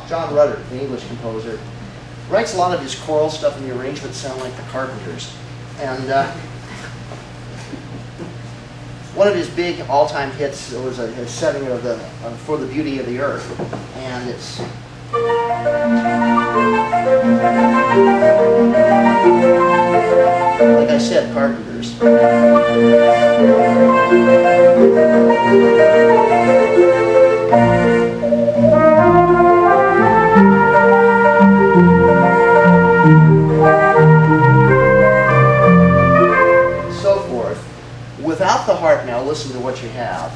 John Rutter, the English composer, writes a lot of his choral stuff, and the arrangements sound like the Carpenters. And one of his big all-time hits was his setting of the For the Beauty of the Earth, and it's like I said, Carpenters. So forth. Without the harp now, listen to what you have.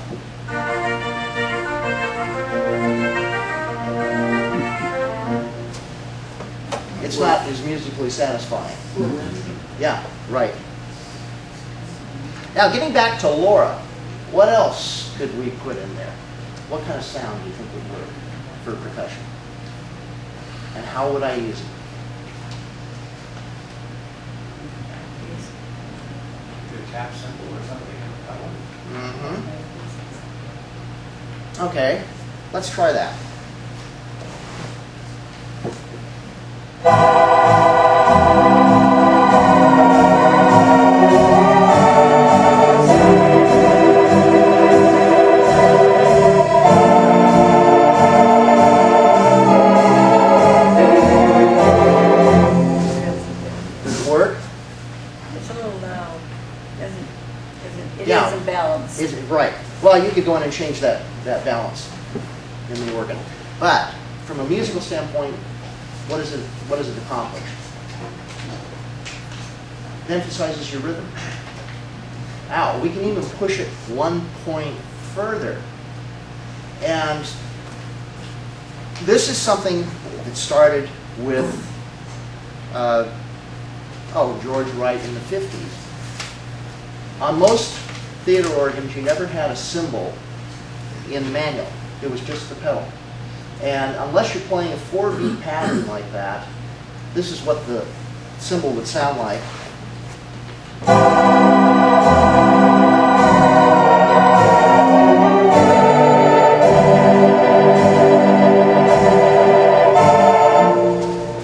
It's not as musically satisfying. Yeah, right. Now, getting back to Laura, what else could we put in there? What kind of sound do you think would work for percussion? And how would I use it? Tap cymbal or something in the pedal. Okay, let's try that. Does it work? It's a little loud. It Yeah. isn't balanced. Is it right? Well, you could go in and change that balance in the organ. But from a musical standpoint, what does it accomplish? It emphasizes your rhythm. Ow, we can even push it one point further. And this is something that started with George Wright in the 50s. On most theater organs, you never had a cymbal in the manual. It was just the pedal. And unless you're playing a 4-beat pattern like that, this is what the cymbal would sound like.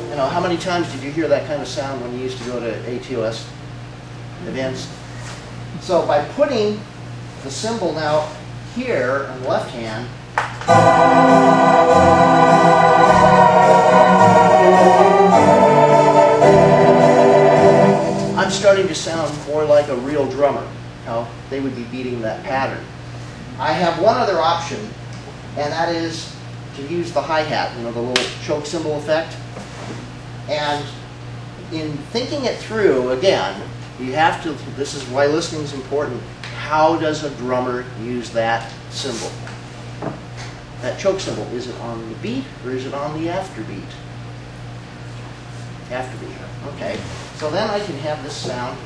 You know, how many times did you hear that kind of sound when you used to go to ATOS events? So by putting the cymbal now here on the left hand, I'm starting to sound more like a real drummer, how they would be beating that pattern. I have one other option, and that is to use the hi-hat, you know, the little choke cymbal effect. And in thinking it through, again, you have to, this is why listening is important. How does a drummer use that cymbal? That choke cymbal, is it on the beat or is it on the afterbeat? Afterbeat, okay. So then I can have this sound.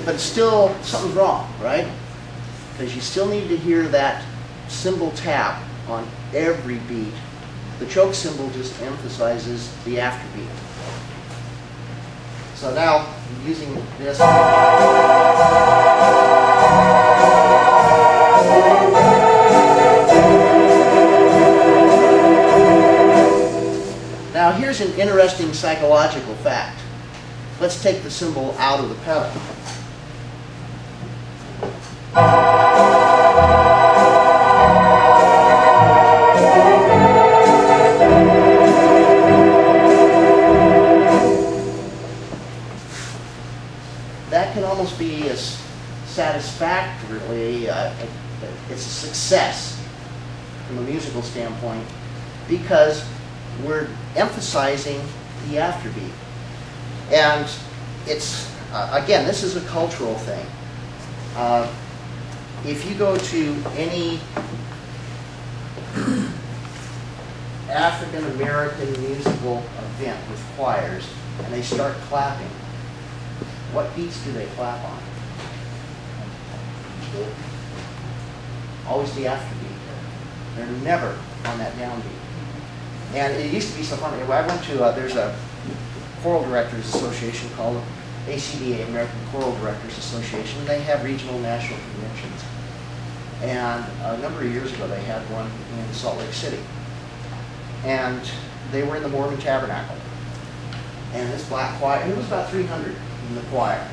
But still, something's wrong, right? Because you still need to hear that cymbal tap on every beat. The choke cymbal just emphasizes the afterbeat. So now, using this. Now here's an interesting psychological fact. Let's take the cymbal out of the pedal. That can almost be as satisfactorily, it's a success from a musical standpoint because we're emphasizing the afterbeat. And it's, again, this is a cultural thing. If you go to any African American musical event with choirs and they start clapping, what beats do they clap on? Always the afterbeat. They're never on that downbeat. And it used to be so funny. I went to, there's a choral directors association called ACDA, American Choral Directors Association, and they have regional and national conventions. And a number of years ago, they had one in Salt Lake City. And they were in the Mormon Tabernacle. And this black choir, and it was about 300 in the choir.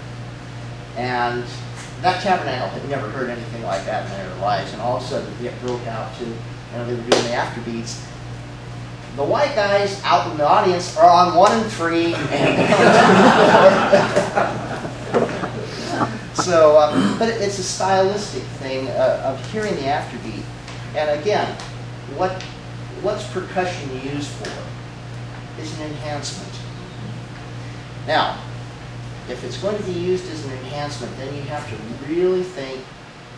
And that tabernacle had never heard anything like that in their lives. And all of a sudden, it broke out to, they were doing the afterbeats. The white guys out in the audience are on 1 and 3. So, but it's a stylistic thing of hearing the afterbeat. And again, what's percussion used for? Is an enhancement. Now, if it's going to be used as an enhancement, then you have to really think,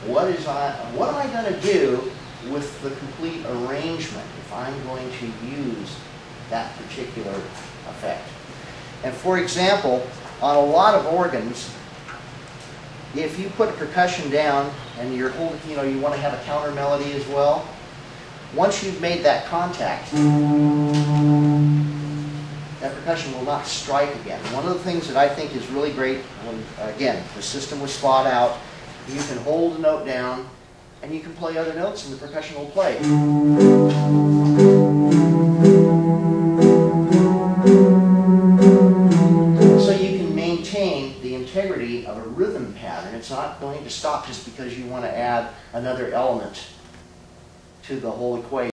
what am I going to do with the complete arrangement if I'm going to use that particular effect? And for example, on a lot of organs, if you put percussion down and you're holding, you want to have a counter melody as well, once you've made that contact, that percussion will not strike again. One of the things that I think is really great when, again, the system was thought out, you can hold a note down and you can play other notes and the percussion will play. So you can maintain the integrity of a rhythm pattern. It's not going to stop just because you want to add another element to the whole equation.